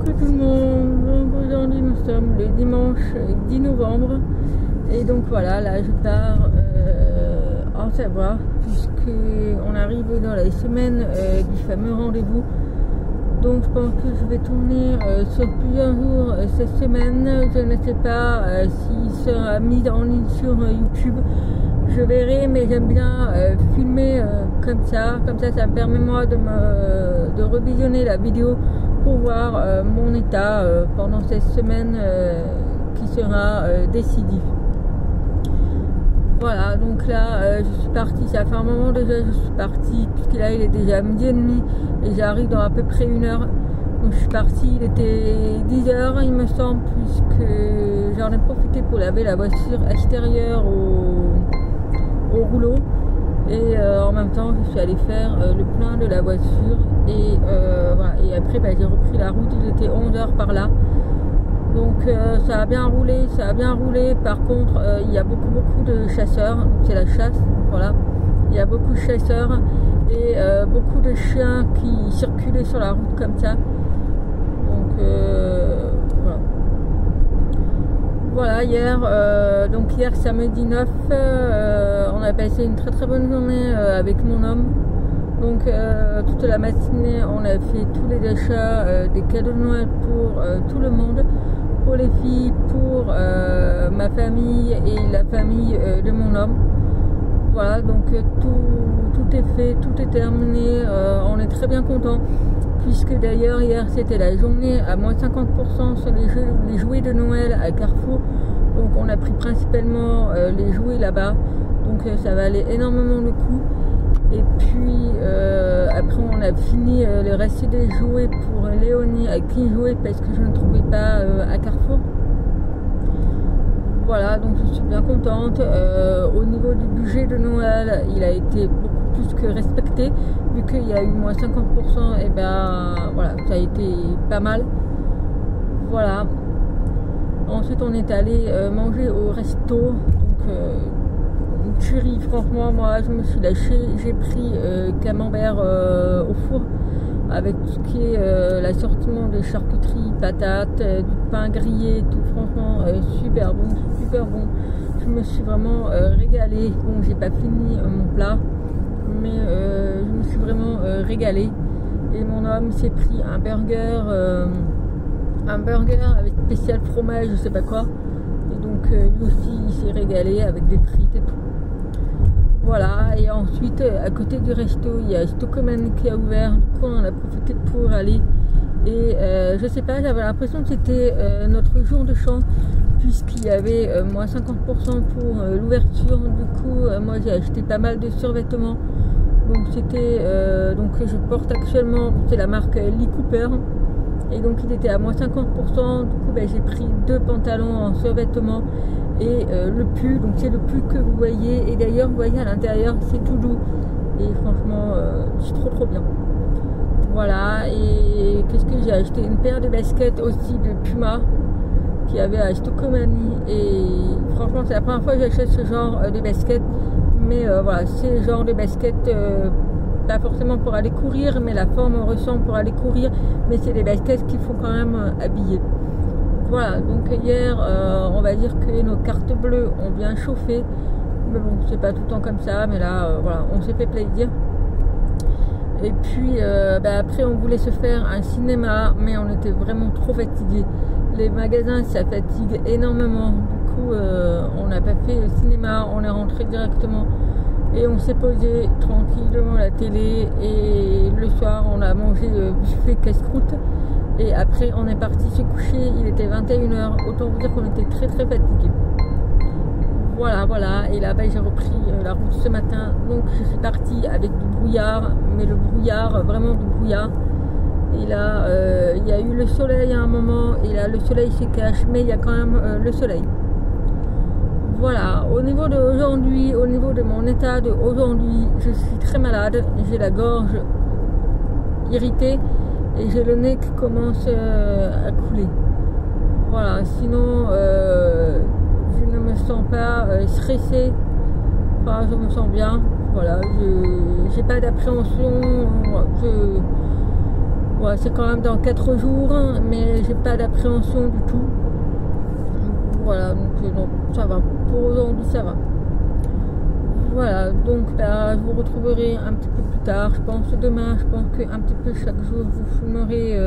Coucou tout le monde, donc aujourd'hui nous sommes le dimanche 10 novembre et donc voilà, là je pars en Savoie puisque on arrive dans la semaine du fameux rendez-vous. Donc je pense que je vais tourner sur plusieurs jours cette semaine. Je ne sais pas s'il sera mis en ligne sur YouTube. Je verrai, mais j'aime bien filmer comme ça ça me permet moi de revisionner la vidéo pour voir mon état pendant cette semaine qui sera décisif. Voilà, donc là je suis partie, ça fait un moment déjà je suis partie, puisque là il est déjà midi et demi et j'arrive dans à peu près 1 heure. Donc je suis partie, il était 10 h il me semble, puisque j'en ai profité pour laver la voiture extérieure au rouleau et en même temps je suis allée faire le plein de la voiture et voilà, et après j'ai repris la route, il était 11 h par là. Donc ça a bien roulé, par contre il y a beaucoup de chasseurs, c'est la chasse, voilà, il y a beaucoup de chasseurs et beaucoup de chiens qui circulaient sur la route comme ça, donc voilà. Voilà, hier samedi 9, on a passé une très bonne journée avec mon homme. Donc toute la matinée on a fait tous les achats des cadeaux de Noël pour tout le monde, pour les filles, pour ma famille et la famille de mon homme. Voilà, donc tout est fait, tout est terminé, on est très bien content, puisque d'ailleurs hier c'était la journée à moins 50% sur les jouets de Noël à Carrefour. Donc on a pris principalement les jouets là-bas, donc ça valait énormément le coup. Et puis après on a fini le reste des jouets pour Léonie à qui jouer parce que je ne trouvais pas à Carrefour. Voilà, donc je suis bien contente. Au niveau du budget de Noël, il a été beaucoup plus que respecté, vu qu'il y a eu moins 50%, et ben voilà, ça a été pas mal. Voilà. Ensuite on est allé manger au resto, donc une tuerie, franchement moi je me suis lâchée, j'ai pris camembert au four avec tout ce qui est l'assortiment de charcuterie, patates, du pain grillé, tout, franchement super bon. Je me suis vraiment régalée. Bon, j'ai pas fini mon plat, mais je me suis vraiment régalée. Et mon homme s'est pris un burger avec spécial fromage, je sais pas quoi. Et donc lui aussi il s'est régalé avec des frites et tout. Voilà, et ensuite à côté du resto il y a Stockman qui a ouvert, du coup on en a profité pour aller. Et je sais pas, j'avais l'impression que c'était notre jour de chance, puisqu'il y avait moins 50% pour l'ouverture. Du coup moi j'ai acheté pas mal de survêtements, donc c'était donc je porte actuellement, c'est la marque Lee Cooper, et donc il était à moins 50%. Du coup j'ai pris 2 pantalons en survêtement et le pull, donc c'est le pull que vous voyez, et d'ailleurs vous voyez à l'intérieur c'est tout doux et franchement c'est trop bien. Voilà, et qu'est-ce que j'ai acheté, une paire de baskets aussi de Puma qui avait à Stokomani, et franchement c'est la première fois que j'achète ce genre de baskets, mais voilà, c'est le genre de baskets pas forcément pour aller courir, mais la forme ressemble pour aller courir, mais c'est des baskets qu'il faut quand même habiller. Voilà, donc hier on va dire que nos cartes bleues ont bien chauffé, mais bon c'est pas tout le temps comme ça, mais là voilà, on s'est fait plaisir. Et puis après on voulait se faire un cinéma, mais on était vraiment trop fatigués. Les magasins ça fatigue énormément, du coup on n'a pas fait le cinéma, on est rentré directement et on s'est posé tranquille devant la télé, et le soir on a mangé le buffet casse-croûte et après on est parti se coucher, il était 21 h, autant vous dire qu'on était très fatigués. Voilà, et là-bas j'ai repris la route ce matin, donc je suis partie avec du brouillard, mais le brouillard, vraiment du brouillard. Et là il y a eu le soleil à un moment, et là le soleil se cache, mais il y a quand même le soleil. Voilà, au niveau d'aujourd'hui, au niveau de mon état d'aujourd'hui, je suis très malade, j'ai la gorge irritée et j'ai le nez qui commence à couler. Voilà, sinon je ne me sens pas stressée, enfin je me sens bien, voilà, j'ai pas d'appréhension, Ouais, c'est quand même dans 4 jours, hein, mais j'ai pas d'appréhension du tout. Voilà, donc non, ça va. Pour aujourd'hui, ça va. Voilà, donc bah, je vous retrouverai un petit peu plus tard. Je pense demain, je pense qu'un petit peu chaque jour, je vous filmerai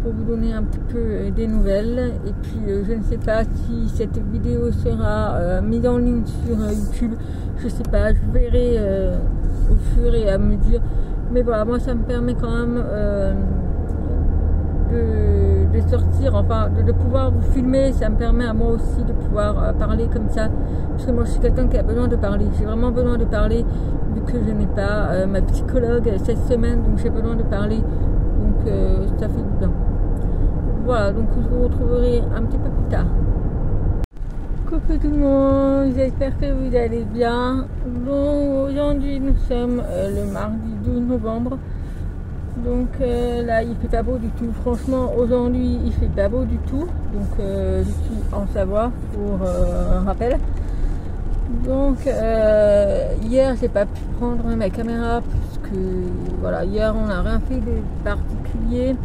pour vous donner un petit peu des nouvelles. Et puis, je ne sais pas si cette vidéo sera mise en ligne sur YouTube. Je sais pas, je verrai au fur et à mesure. Mais voilà, moi, ça me permet quand même de sortir, enfin de pouvoir vous filmer. Ça me permet à moi aussi de pouvoir parler comme ça, parce que moi je suis quelqu'un qui a besoin de parler, j'ai vraiment besoin de parler, vu que je n'ai pas ma psychologue cette semaine, donc j'ai besoin de parler, donc ça fait du bien. Voilà, donc je vous retrouverai un petit peu plus tard. Coucou tout le monde, j'espère que vous allez bien. Bon, aujourd'hui nous sommes le mardi 12 novembre. Donc là il fait pas beau du tout, franchement aujourd'hui il fait pas beau du tout, donc je suis en Savoie pour un rappel. Donc hier j'ai pas pu prendre ma caméra parce que voilà, hier on n'a rien fait de particulier.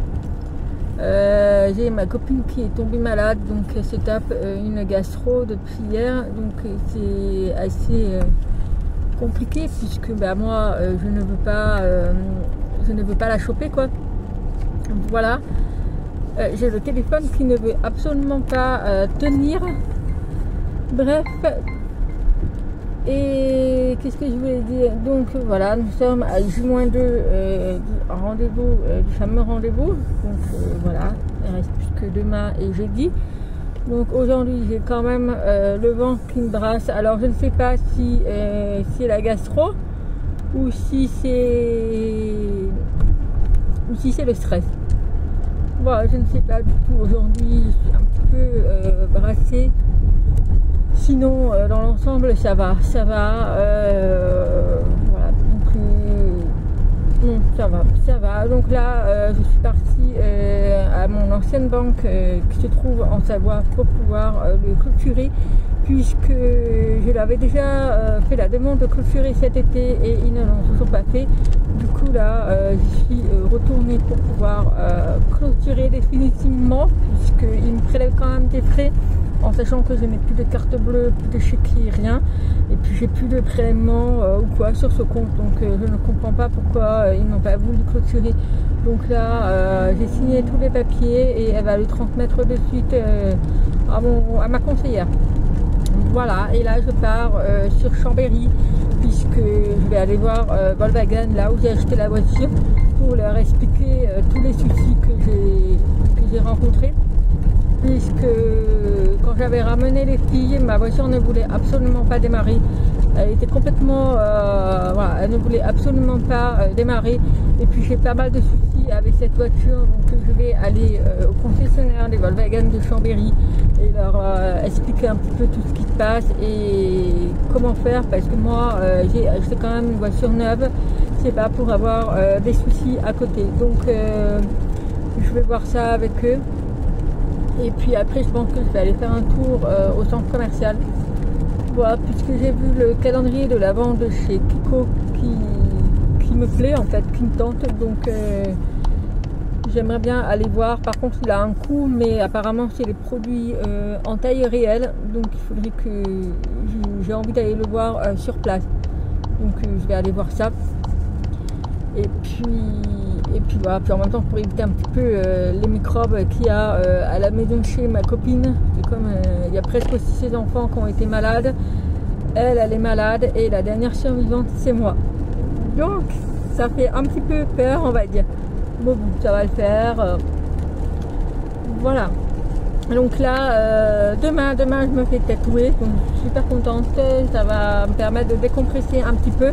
J'ai ma copine qui est tombée malade, donc elle se tape une gastro depuis hier, donc c'est assez compliqué puisque bah, moi je ne veux pas la choper quoi. Voilà, j'ai le téléphone qui ne veut absolument pas tenir. Bref, et qu'est-ce que je voulais dire? Donc voilà, nous sommes à J-2 du rendez-vous, du fameux rendez-vous. Donc voilà, il reste plus que demain et jeudi. Donc aujourd'hui j'ai quand même le vent qui me brasse. Alors je ne sais pas si c'est la gastro ou si c'est le stress. Voilà, je ne sais pas du tout. Aujourd'hui je suis un petit peu brassée. Sinon dans l'ensemble ça va. Voilà, donc non, ça va. Donc là je suis partie à mon ancienne banque qui se trouve en Savoie pour pouvoir le clôturer, puisque je l'avais déjà fait la demande de clôturer cet été et ils ne l'ont toujours pas fait. Du coup là je suis retournée pour pouvoir clôturer définitivement, puisqu'ils me prélèvent quand même des frais, en sachant que je n'ai plus de carte bleue, plus de chéquier, rien, et puis j'ai plus de prélèvement ou quoi sur ce compte, donc je ne comprends pas pourquoi ils n'ont pas voulu clôturer. Donc là j'ai signé tous les papiers et elle va le transmettre de suite à ma conseillère. Voilà, et là je pars sur Chambéry, puisque je vais aller voir Volkswagen, là où j'ai acheté la voiture, pour leur expliquer tous les soucis que j'ai rencontrés. Puisque quand j'avais ramené les filles, ma voiture ne voulait absolument pas démarrer. Elle était complètement, voilà, elle ne voulait absolument pas démarrer. Et puis j'ai pas mal de soucis avec cette voiture, donc je vais aller au concessionnaire des Volkswagen de Chambéry et leur expliquer un petit peu tout ce qui se passe et comment faire, parce que moi j'ai acheté quand même une voiture neuve, c'est pas pour avoir des soucis à côté. Donc je vais voir ça avec eux. Et puis après je pense que je vais aller faire un tour au centre commercial. Voilà, puisque j'ai vu le calendrier de la vente de chez Kiko qui me plaît en fait, qui me tente. Donc j'aimerais bien aller voir. Par contre il a un coût, mais apparemment c'est les produits en taille réelle. Donc il faudrait que j'ai envie d'aller le voir sur place. Donc je vais aller voir ça. Et puis voilà, puis en même temps pour éviter un petit peu les microbes qu'il y a à la maison de chez ma copine. Et comme il y a presque aussi ses enfants qui ont été malades, elle est malade et la dernière survivante c'est moi. Donc ça fait un petit peu peur, on va dire. Bon, ça va le faire. Voilà. Donc là, demain je me fais tatouer, donc je suis super contente. Ça va me permettre de décompresser un petit peu,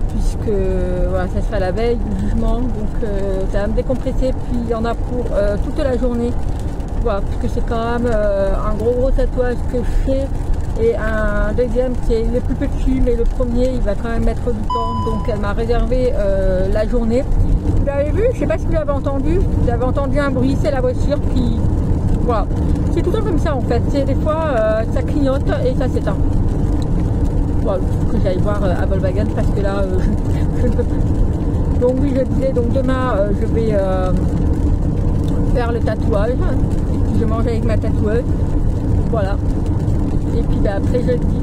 puisque voilà, ça sera la veille du jugement, donc ça va me décompresser. Puis il y en a pour toute la journée, voilà, puisque c'est quand même un gros tatouage que je fais, et un deuxième qui est le plus petit, mais le premier il va quand même mettre du temps, donc elle m'a réservé la journée. Vous l'avez vu, je sais pas si vous avez entendu un bruit, c'est la voiture qui, voilà, c'est tout le temps comme ça en fait, c'est des fois ça clignote et ça s'éteint. Voilà, il faut que j'aille voir à Volkswagen parce que là je ne peux plus. Donc oui, je disais, donc demain je vais faire le tatouage. Je mange avec ma tatoueuse. Voilà. Et puis après jeudi,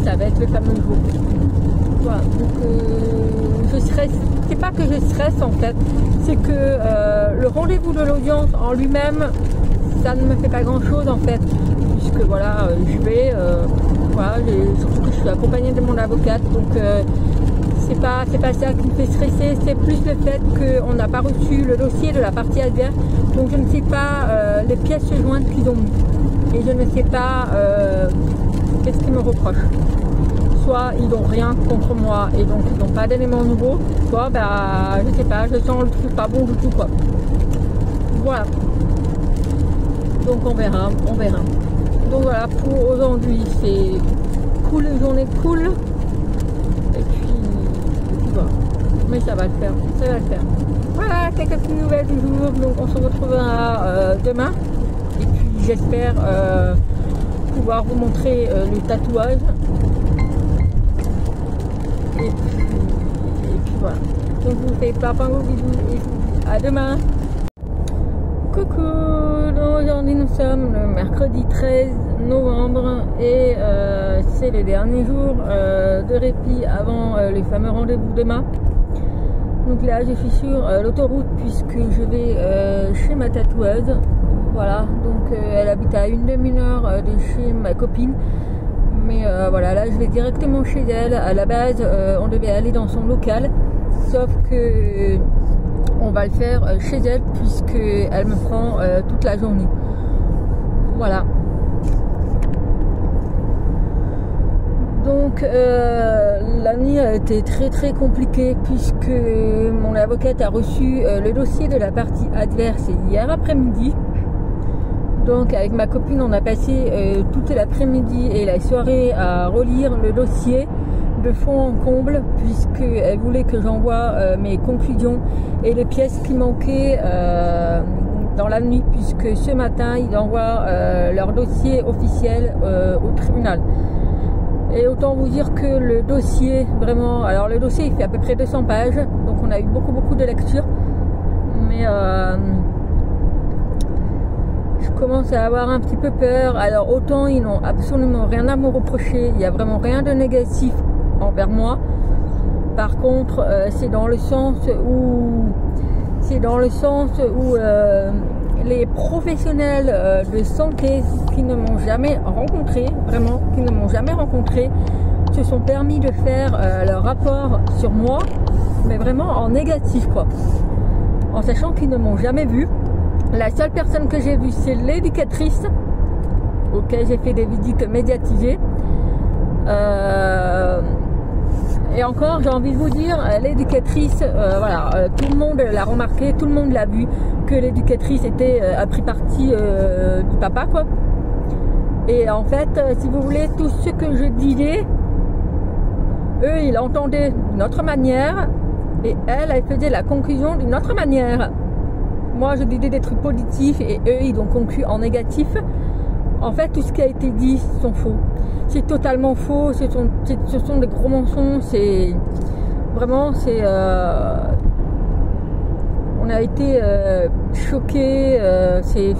ça va être le fameux jour. Voilà. Donc je stresse. C'est pas que je stresse en fait, c'est que le rendez-vous de l'audience en lui-même, ça ne me fait pas grand chose en fait. Puisque voilà, je vais, voilà, surtout que je suis accompagnée de mon avocate. Donc c'est pas ça qui me fait stresser, c'est plus le fait qu'on n'a pas reçu le dossier de la partie adverse, donc je ne sais pas les pièces jointes qu'ils ont mis, et je ne sais pas qu'est-ce qu'ils me reprochent. Soit ils n'ont rien contre moi et donc ils n'ont pas d'éléments nouveaux, soit je sais pas, je sens le truc pas bon du tout quoi. Voilà. Donc on verra. Donc voilà, pour aujourd'hui c'est cool, journée cool. Mais ça va le faire, Voilà, quelques petites nouvelles du jour, donc on se retrouvera demain. Et puis j'espère pouvoir vous montrer le tatouage. Et puis voilà. Donc je vous fais plein de bisous et à demain. Coucou, donc aujourd'hui nous sommes le mercredi 13 novembre et c'est le dernier jour de répit avant les fameux rendez-vous demain. Donc là je suis sur l'autoroute puisque je vais chez ma tatoueuse. Voilà, donc elle habite à une demi-heure de chez ma copine. Mais voilà, là je vais directement chez elle. À la base on devait aller dans son local, sauf que on va le faire chez elle puisque elle me prend toute la journée. Voilà. Donc la nuit a été très compliquée puisque mon avocate a reçu le dossier de la partie adverse hier après-midi. Donc avec ma copine on a passé toute l'après-midi et la soirée à relire le dossier de fond en comble puisqu'elle voulait que j'envoie mes conclusions et les pièces qui manquaient dans la nuit, puisque ce matin ils envoient leur dossier officiel au tribunal. Et autant vous dire que le dossier, vraiment, alors le dossier il fait à peu près 200 pages, donc on a eu beaucoup de lectures, mais je commence à avoir un petit peu peur. Alors autant ils n'ont absolument rien à me reprocher, il n'y a vraiment rien de négatif envers moi. Par contre c'est dans le sens où les professionnels de santé qui ne m'ont jamais rencontré, vraiment, qui ne m'ont jamais rencontré, se sont permis de faire leur rapport sur moi, mais vraiment en négatif quoi, en sachant qu'ils ne m'ont jamais vu. La seule personne que j'ai vue c'est l'éducatrice auquel j'ai fait des visites médiatisées. Et encore, j'ai envie de vous dire, l'éducatrice, voilà, tout le monde l'a remarqué, tout le monde l'a vu, que l'éducatrice a pris parti du papa, quoi. Et en fait, si vous voulez, tout ce que je disais, eux, ils l'entendaient d'une autre manière, et elle faisait la conclusion d'une autre manière. Moi, je disais des trucs positifs, et eux, ils ont conclu en négatif. En fait, tout ce qui a été dit sont faux. C'est totalement faux, ce sont des gros mensonges, c'est vraiment, on a été choqués, c'est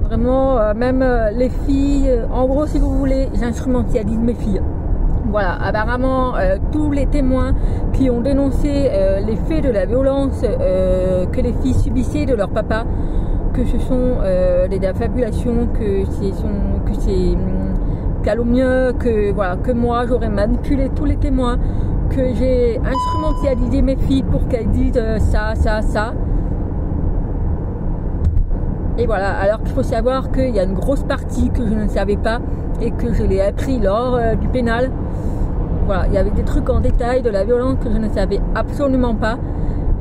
vraiment, même les filles, en gros si vous voulez, j'instrumentalise mes filles. Voilà, apparemment tous les témoins qui ont dénoncé les faits de la violence que les filles subissaient de leur papa, que ce sont des affabulations, que c'est calomnieux, que voilà, que moi j'aurais manipulé tous les témoins, que j'ai instrumentalisé mes filles pour qu'elles disent ça. Et voilà, alors qu'il faut savoir qu'il y a une grosse partie que je ne savais pas et que je l'ai appris lors du pénal. Voilà, il y avait des trucs en détail de la violence que je ne savais absolument pas,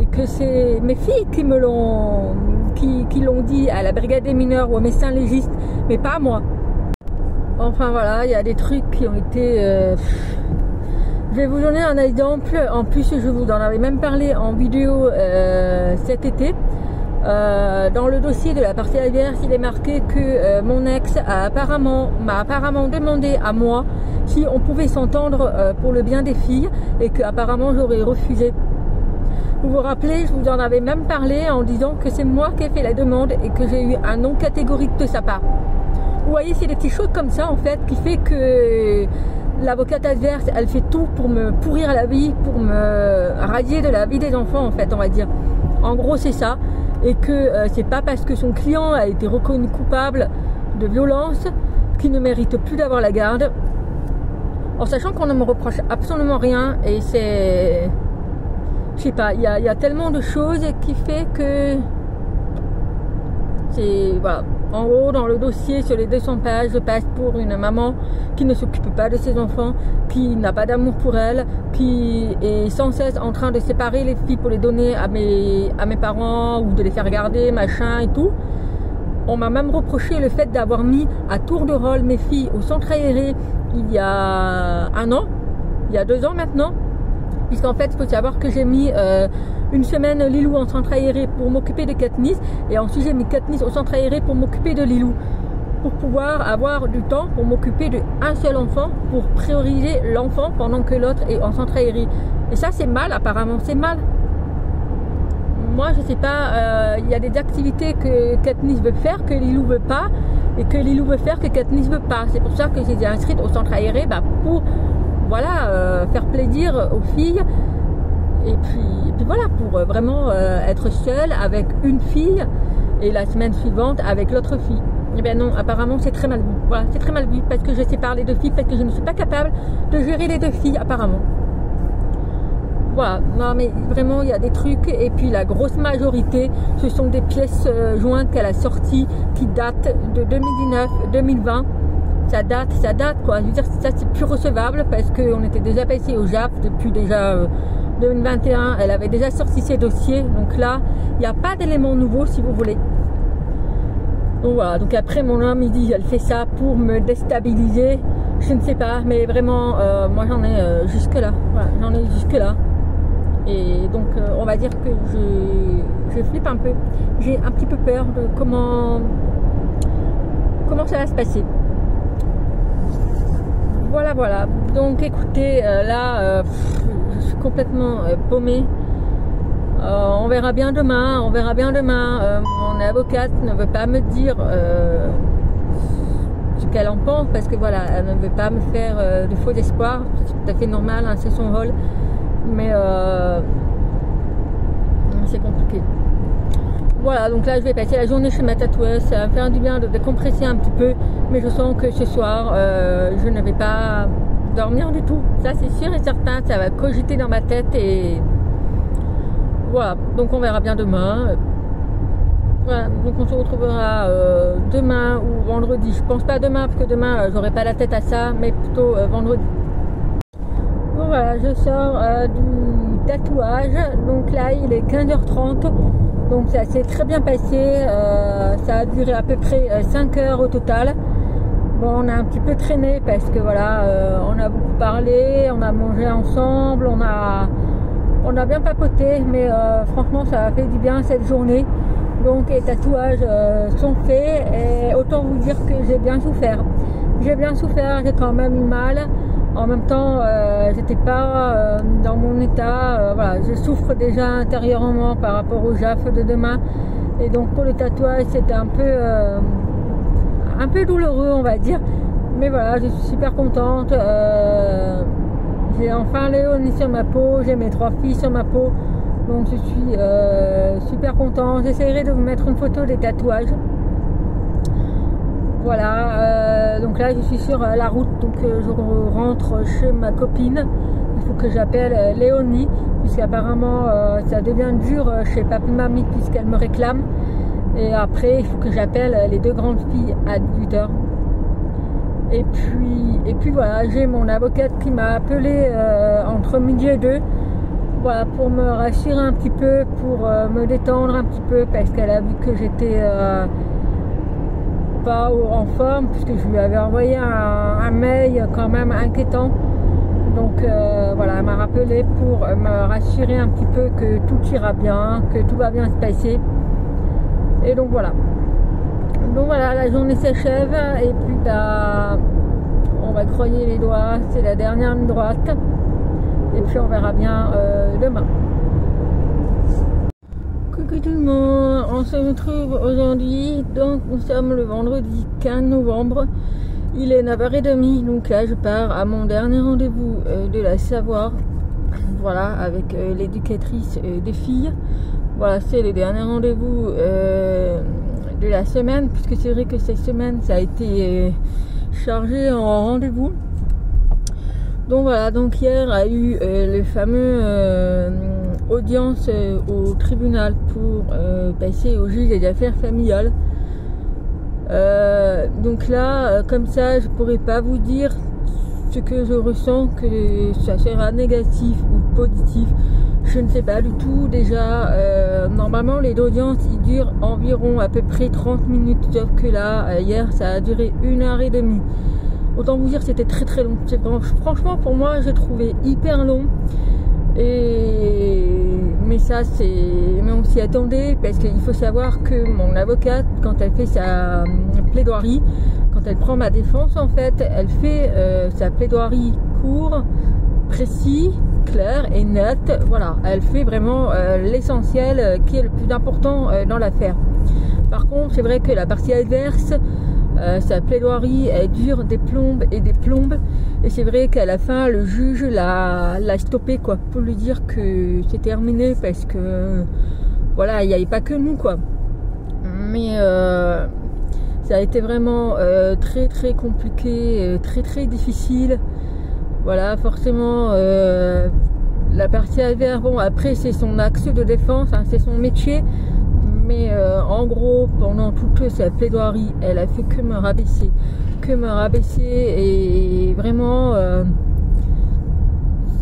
et que c'est mes filles qui me l'ont qui l'ont dit à la brigade des mineurs ou au médecin légiste, mais pas à moi. Enfin voilà, il y a des trucs qui ont été... Je vais vous donner un exemple. En plus, je vous en avais même parlé en vidéo cet été. Dans le dossier de la partie adverse, il est marqué que mon ex m'a apparemment demandé à moi si on pouvait s'entendre pour le bien des filles, et que apparemment j'aurais refusé. Vous vous rappelez, je vous en avais même parlé en disant que c'est moi qui ai fait la demande et que j'ai eu un non catégorique de sa part. Vous voyez, c'est des petites choses comme ça en fait qui fait que l'avocate adverse, elle fait tout pour me pourrir la vie, pour me radier de la vie des enfants en fait, on va dire. En gros, c'est ça. Et que c'est pas parce que son client a été reconnu coupable de violence qu'il ne mérite plus d'avoir la garde. En sachant qu'on ne me reproche absolument rien et c'est... Je sais pas, il y a tellement de choses qui fait que... C'est... Voilà. En haut, dans le dossier, sur les 200 pages, je passe pour une maman qui ne s'occupe pas de ses enfants, qui n'a pas d'amour pour elle, qui est sans cesse en train de séparer les filles pour les donner à mes parents ou de les faire garder, machin et tout. On m'a même reproché le fait d'avoir mis à tour de rôle mes filles au centre aéré il y a 1 an, il y a 2 ans maintenant. Puisqu'en fait, il faut savoir que j'ai mis une semaine Lilou en centre aéré pour m'occuper de Katniss. Et ensuite, j'ai mis Katniss au centre aéré pour m'occuper de Lilou. Pour pouvoir avoir du temps pour m'occuper d'un seul enfant, pour prioriser l'enfant pendant que l'autre est en centre aéré. Et ça, c'est mal, apparemment, c'est mal. Moi, je sais pas, il y a des activités que Katniss veut faire, que Lilou veut pas. Et que Lilou veut faire, que Katniss veut pas. C'est pour ça que j'ai inscrite au centre aéré, pour... Voilà, faire plaisir aux filles et puis voilà, pour vraiment être seule avec une fille et la semaine suivante avec l'autre fille. Eh bien non, apparemment c'est très mal vu. Voilà, c'est très mal vu parce que je sépare les 2 filles, parce que je ne suis pas capable de gérer les 2 filles apparemment. Voilà, non mais vraiment il y a des trucs et puis la grosse majorité ce sont des pièces jointes qu'elle a sorties qui datent de 2019-2020. Ça date quoi. Je veux dire, ça c'est plus recevable parce qu'on était déjà passé au JAF depuis déjà 2021. Elle avait déjà sorti ses dossiers. Donc là, il n'y a pas d'éléments nouveaux si vous voulez. Donc voilà. Donc après, mon homme, il dit, elle fait ça pour me déstabiliser. Je ne sais pas. Mais vraiment, moi j'en ai jusque là. Voilà, j'en ai jusque là. Et donc, on va dire que je flippe un peu. J'ai un petit peu peur de comment ça va se passer. Voilà. Donc écoutez, là, je suis complètement paumée. On verra bien demain. Mon avocate ne veut pas me dire ce qu'elle en pense parce que voilà, elle ne veut pas me faire de faux espoirs. C'est tout à fait normal, hein, c'est son rôle. Mais c'est compliqué. Voilà, donc là je vais passer la journée chez ma tatoueuse, ça va me faire du bien de décompresser un petit peu, mais je sens que ce soir je ne vais pas dormir du tout, ça c'est sûr et certain, ça va cogiter dans ma tête et voilà, donc on verra bien demain. Voilà, donc on se retrouvera demain ou vendredi, je pense pas demain parce que demain j'aurai pas la tête à ça, mais plutôt vendredi. Donc voilà, je sors du tatouage, donc là il est 15h30. Donc ça s'est très bien passé, ça a duré à peu près 5 heures au total. Bon, on a un petit peu traîné parce que voilà, on a beaucoup parlé, on a mangé ensemble, on a bien papoté, mais franchement ça a fait du bien cette journée. Donc les tatouages sont faits et autant vous dire que j'ai bien souffert. J'ai quand même eu mal. En même temps, j'étais pas dans mon état, voilà, je souffre déjà intérieurement par rapport au JAF de demain. Et donc pour le tatouage, c'était un peu douloureux, on va dire. Mais voilà, je suis super contente. J'ai enfin Léonie sur ma peau, j'ai mes 3 filles sur ma peau. Donc je suis super contente. J'essaierai de vous mettre une photo des tatouages. Voilà, donc là je suis sur la route, donc je rentre chez ma copine. Il faut que j'appelle Léonie, puisqu'apparemment ça devient dur chez Papy Mamie puisqu'elle me réclame. Et après il faut que j'appelle les 2 grandes filles à 18h. Et puis voilà, j'ai mon avocate qui m'a appelé entre midi et 2. Voilà, pour me rassurer un petit peu, pour me détendre un petit peu, parce qu'elle a vu que j'étais pas en forme, puisque je lui avais envoyé un mail quand même inquiétant. Donc voilà, elle m'a rappelé pour me rassurer un petit peu que tout ira bien, que tout va bien se passer. Et donc voilà. Donc voilà, la journée s'achève et puis on va croiser les doigts, c'est la dernière ligne droite. Et puis on verra bien demain. Coucou tout le monde, on se retrouve aujourd'hui, donc nous sommes le vendredi 15 novembre, il est 9h30, donc là je pars à mon dernier rendez-vous de la Savoie, voilà, avec l'éducatrice des filles. Voilà, c'est le dernier rendez-vous de la semaine, puisque c'est vrai que cette semaine ça a été chargé en rendez-vous. Donc voilà, donc hier a eu le fameux audience au tribunal pour passer au juge des affaires familiales. Donc là, comme ça, je pourrais pas vous dire ce que je ressens, que ça sera négatif ou positif. Je ne sais pas du tout. Déjà, normalement, les audiences, ils durent environ à peu près 30 minutes. Sauf que là, hier, ça a duré 1h30. Autant vous dire, c'était très très long. Franchement, pour moi, j'ai trouvé hyper long. Mais ça, mais on s'y attendait, parce qu'il faut savoir que mon avocate, quand elle fait sa plaidoirie, quand elle prend ma défense, en fait, elle fait sa plaidoirie court, précis, clair et net. Voilà, elle fait vraiment l'essentiel qui est le plus important dans l'affaire. Par contre, c'est vrai que la partie adverse, sa plaidoirie, elle dure des plombes et des plombes, et c'est vrai qu'à la fin le juge l'a stoppé, quoi, pour lui dire que c'est terminé, parce que voilà, il n'y avait pas que nous, quoi. Mais ça a été vraiment très très compliqué, très très difficile. Voilà, forcément la partie adverse, bon, après c'est son axe de défense, hein, c'est son métier. Mais en gros, pendant toute sa plaidoirie, elle a fait que me rabaisser, et vraiment,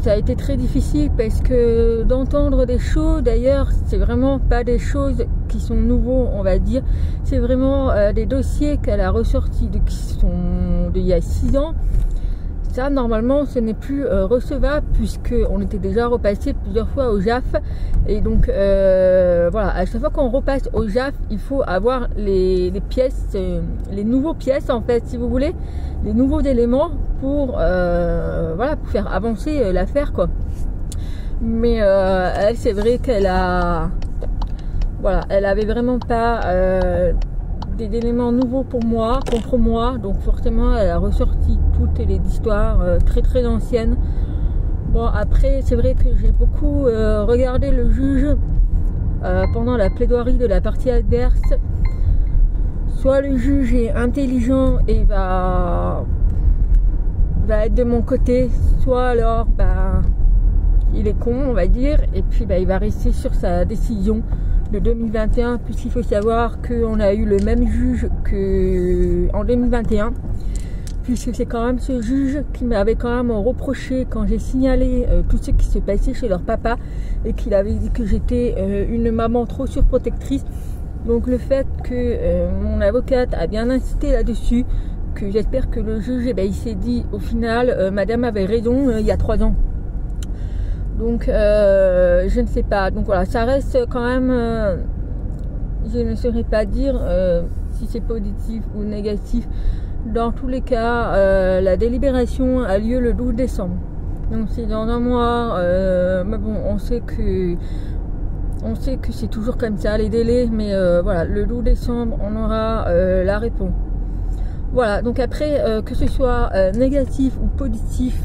ça a été très difficile, parce que d'entendre des choses, d'ailleurs, c'est vraiment pas des choses qui sont nouveaux, on va dire, c'est vraiment des dossiers qu'elle a ressortis qui sont d'il y a 6 ans. Ça, normalement, ce n'est plus recevable, puisqu'on était déjà repassé plusieurs fois au JAF. Et donc, voilà, à chaque fois qu'on repasse au JAF, il faut avoir les pièces, les nouveaux pièces, en fait, si vous voulez, les nouveaux éléments pour, voilà, pour faire avancer l'affaire, quoi. Mais elle, c'est vrai qu'elle a... Voilà, elle avait vraiment pas... des éléments nouveaux pour moi, contre moi, donc forcément elle a ressorti toutes les histoires très très anciennes. Bon, après c'est vrai que j'ai beaucoup regardé le juge pendant la plaidoirie de la partie adverse. Soit le juge est intelligent et va être de mon côté, soit alors il est con, on va dire, et puis il va rester sur sa décision de 2021, puisqu'il faut savoir qu'on a eu le même juge qu'en 2021, puisque c'est quand même ce juge qui m'avait quand même reproché, quand j'ai signalé tout ce qui se passait chez leur papa, et qu'il avait dit que j'étais une maman trop surprotectrice. Donc le fait que mon avocate a bien insisté là-dessus, que j'espère que le juge, il s'est dit au final, madame avait raison il y a 3 ans. Donc je ne sais pas, donc voilà, ça reste quand même, je ne saurais pas dire si c'est positif ou négatif. Dans tous les cas, la délibération a lieu le 12 décembre, donc c'est dans un mois. Mais bon, on sait que c'est toujours comme ça les délais, mais voilà, le 12 décembre on aura la réponse. Voilà, donc après, que ce soit négatif ou positif,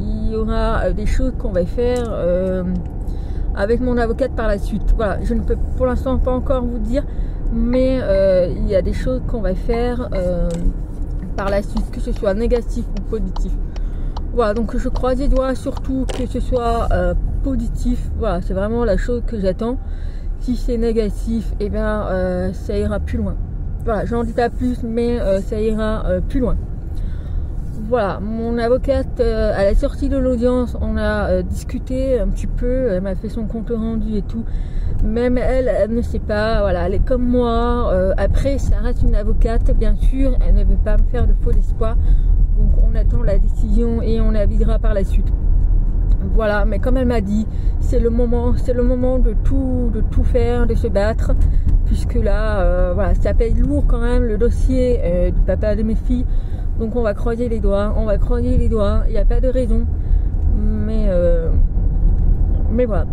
il y aura des choses qu'on va faire avec mon avocate par la suite. Voilà, je ne peux pour l'instant pas encore vous dire, mais il y a des choses qu'on va faire par la suite, que ce soit négatif ou positif. Voilà, donc je croise les doigts, surtout que ce soit positif. Voilà, c'est vraiment la chose que j'attends. Si c'est négatif, et ça ira plus loin. Voilà, j'en dis pas plus, mais ça ira plus loin. Voilà, mon avocate, à la sortie de l'audience, on a discuté un petit peu, elle m'a fait son compte rendu et tout. Même elle ne sait pas, voilà, elle est comme moi. Après, ça reste une avocate, bien sûr, elle ne veut pas me faire de faux espoirs. Donc on attend la décision et on avisera par la suite. Voilà, mais comme elle m'a dit, c'est le moment de tout faire, de se battre, puisque là, voilà, ça paye lourd quand même le dossier du papa de mes filles. Donc on va croiser les doigts, il n'y a pas de raison, mais voilà.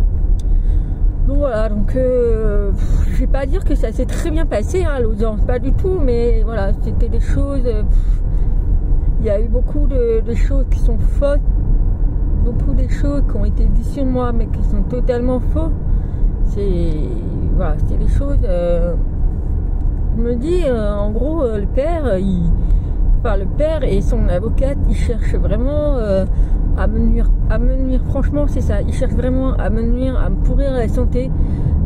Donc voilà, donc je vais pas dire que ça s'est très bien passé, hein, l'audience, pas du tout, mais voilà, c'était des choses, il y a eu beaucoup de choses qui sont fausses, beaucoup de choses qui ont été dites sur moi, mais qui sont totalement fausses. Voilà, c'est des choses, je me dis, en gros, le père, le père et son avocate, ils cherchent vraiment à me nuire, franchement c'est ça, ils cherchent vraiment à me nuire, à me pourrir la santé.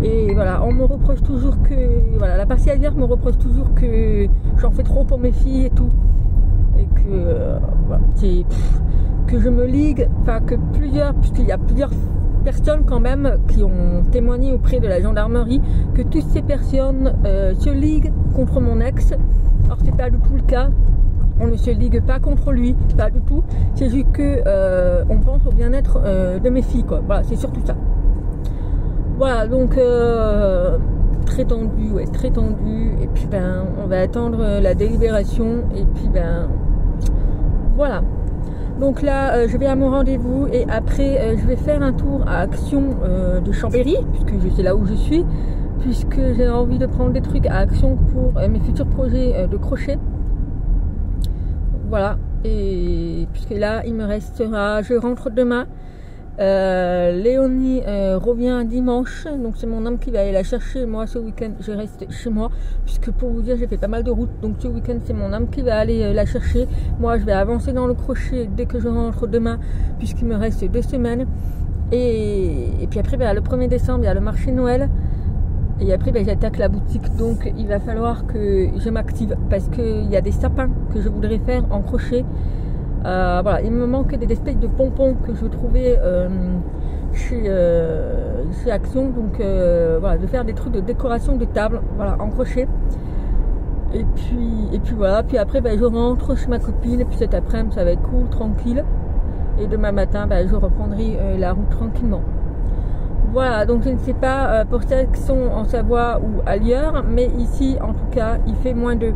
Et voilà, on me reproche toujours que, voilà, la partie adverse me reproche toujours que j'en fais trop pour mes filles et tout. Et que, voilà, que je me ligue, enfin que puisqu'il y a plusieurs personnes quand même qui ont témoigné auprès de la gendarmerie, que toutes ces personnes se liguent contre mon ex. Alors c'est pas du tout le cas. On ne se ligue pas contre lui, pas du tout. C'est juste que on pense au bien-être de mes filles, quoi. Voilà, c'est surtout ça. Voilà, donc très tendu, ouais, très tendu. Et puis ben, on va attendre la délibération. Et puis ben, voilà. Donc là, je vais à mon rendez-vous et après, je vais faire un tour à Action de Chambéry, puisque c'est là où je suis, puisque j'ai envie de prendre des trucs à Action pour mes futurs projets de crochet. Voilà, et puisque là il me restera, je rentre demain, Léonie revient dimanche, donc c'est mon homme qui va aller la chercher. Moi ce week-end je reste chez moi, puisque pour vous dire j'ai fait pas mal de routes, donc ce week-end c'est mon homme qui va aller la chercher. Moi je vais avancer dans le crochet dès que je rentre demain, puisqu'il me reste 2 semaines, et puis après ben, le 1er décembre il y a le marché Noël. Et après ben, j'attaque la boutique, donc il va falloir que je m'active parce qu'il y a des sapins que je voudrais faire en crochet. Voilà, il me manque des espèces de pompons que je trouvais chez Action, donc voilà, de faire des trucs de décoration de table, voilà, en crochet. Et puis voilà, puis après ben, je rentre chez ma copine, et puis cet après-midi ça va être cool, tranquille. Et demain matin ben, je reprendrai la route tranquillement. Voilà, donc je ne sais pas pour celles qui sont en Savoie ou ailleurs, mais ici en tout cas il fait -2.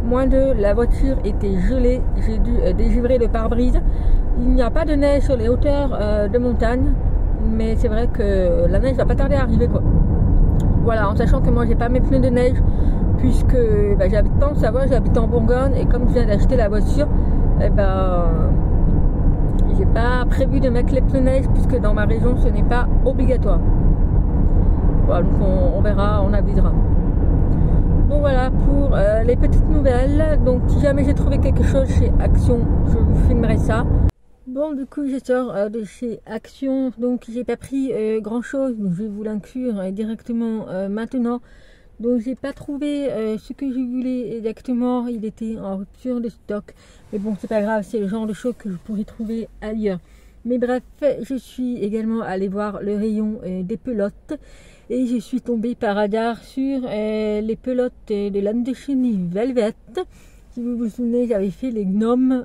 -2, la voiture était gelée, j'ai dû dégivrer le pare-brise. Il n'y a pas de neige sur les hauteurs de montagne, mais c'est vrai que la neige va pas tarder à arriver, quoi. Voilà, en sachant que moi j'ai pas mes pneus de neige, puisque bah, j'habite pas en Savoie, j'habite en Bourgogne, et comme je viens d'acheter la voiture, eh ben, j'ai pas prévu de mettre les pneus neige, puisque dans ma région ce n'est pas obligatoire. Voilà, donc on verra, on avisera. Donc voilà pour les petites nouvelles. Donc si jamais j'ai trouvé quelque chose chez Action, je vous filmerai ça. Bon, du coup je sors de chez Action, donc j'ai pas pris grand chose, donc je vais vous l'inclure directement maintenant. Donc j'ai pas trouvé ce que je voulais exactement, il était en rupture de stock, mais bon c'est pas grave, c'est le genre de choses que je pourrais trouver ailleurs. Mais bref, je suis également allée voir le rayon des pelotes, et je suis tombée par hasard sur les pelotes de laine de chenille Velvet. Si vous vous souvenez, j'avais fait les gnomes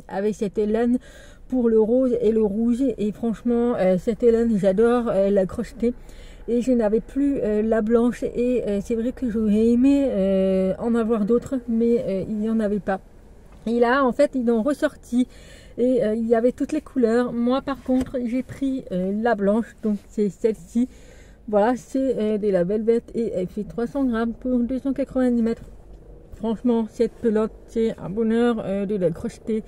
avec cette laine pour le rose et le rouge, et franchement cette laine j'adore la crocheter. Et je n'avais plus la blanche, et c'est vrai que j'aurais aimé en avoir d'autres, mais il n'y en avait pas. Et là en fait ils ont ressorti, et il y avait toutes les couleurs. Moi par contre j'ai pris la blanche, donc c'est celle-ci. Voilà, c'est de la Velvet, et elle fait 300 grammes pour 290 mètres. Franchement cette pelote c'est un bonheur de la crocheter.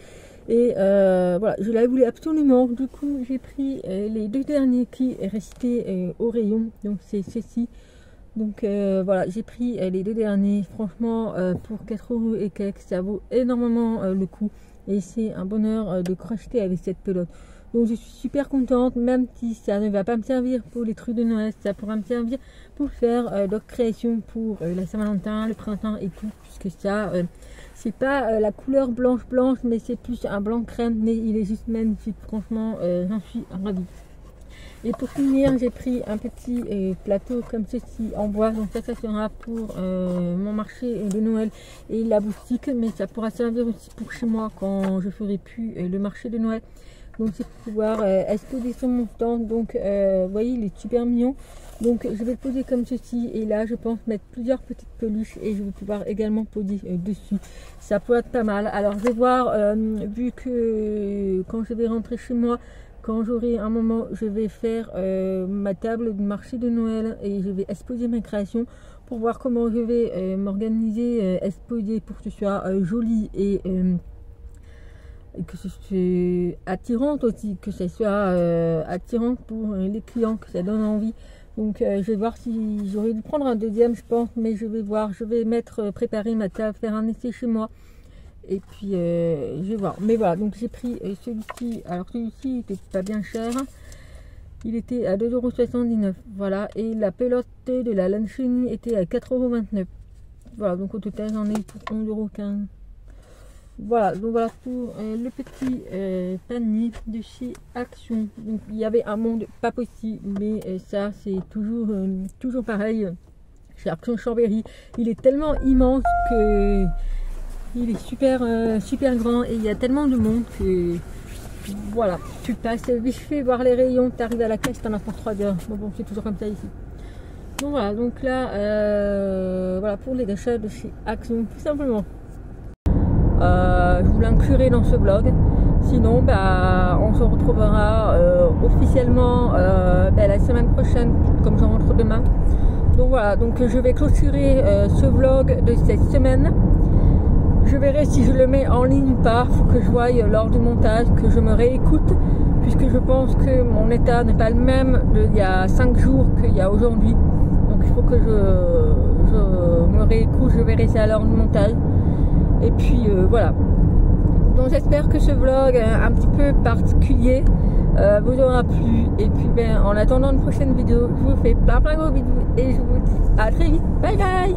Et voilà, je la voulais absolument. Du coup j'ai pris les 2 derniers qui restaient au rayon, donc c'est ceci. Donc voilà, j'ai pris les 2 derniers. Franchement pour 4 € et quelques, ça vaut énormément le coup, et c'est un bonheur de crocheter avec cette pelote. Donc je suis super contente, même si ça ne va pas me servir pour les trucs de Noël, ça pourra me servir pour faire d'autres créations pour la Saint-Valentin, le printemps et tout, puisque ça c'est pas la couleur blanche mais c'est plus un blanc crème, mais il est juste magnifique, franchement j'en suis ravie. Et pour finir j'ai pris un petit plateau comme ceci en bois, donc ça sera pour mon marché de Noël et la boutique, mais ça pourra servir aussi pour chez moi quand je ferai plus le marché de Noël. Donc c'est pour pouvoir exposer sur mon stand. Donc vous voyez, il est super mignon. Donc je vais le poser comme ceci, et là je pense mettre plusieurs petites peluches, et je vais pouvoir également poser dessus. Ça peut être pas mal. Alors je vais voir, vu que quand je vais rentrer chez moi, quand j'aurai un moment, je vais faire ma table de marché de Noël et je vais exposer mes créations pour voir comment je vais m'organiser, exposer pour que ce soit joli et que ce soit attirante aussi, que ce soit attirant pour les clients, que ça donne envie. Donc je vais voir si j'aurais dû prendre un deuxième, je pense, mais je vais voir, je vais préparer ma table, faire un essai chez moi. Et puis je vais voir. Mais voilà, donc j'ai pris celui-ci. Alors celui-ci était pas bien cher. Il était à 2,79 €. Voilà. Et la pelote de la laine chenille était à 4,29 €. Voilà, donc au total j'en ai pour 11,15 €. Voilà, donc voilà pour le petit panier de chez Action. Donc il y avait un monde pas possible, mais ça c'est toujours pareil chez Action Chambéry. Il est tellement immense que il est super grand et il y a tellement de monde que voilà, tu passes vite fait voir les rayons, tu arrives à la caisse, t'en as pour 3 heures. Bon, c'est toujours comme ça ici. Donc voilà, donc là voilà pour les achats de chez Action tout simplement. Je vous l'inclurai dans ce vlog. Sinon, bah, on se retrouvera officiellement la semaine prochaine, comme je rentre demain. Donc voilà, donc je vais clôturer ce vlog de cette semaine. Je verrai si je le mets en ligne ou pas. Il faut que je voie lors du montage, que je me réécoute, puisque je pense que mon état n'est pas le même il y a 5 jours qu'il y a aujourd'hui. Donc il faut que je me réécoute, je verrai ça lors du montage. Et puis voilà. Donc j'espère que ce vlog un petit peu particulier vous aura plu. Et puis en attendant une prochaine vidéo, je vous fais plein de gros bisous et je vous dis à très vite. Bye bye.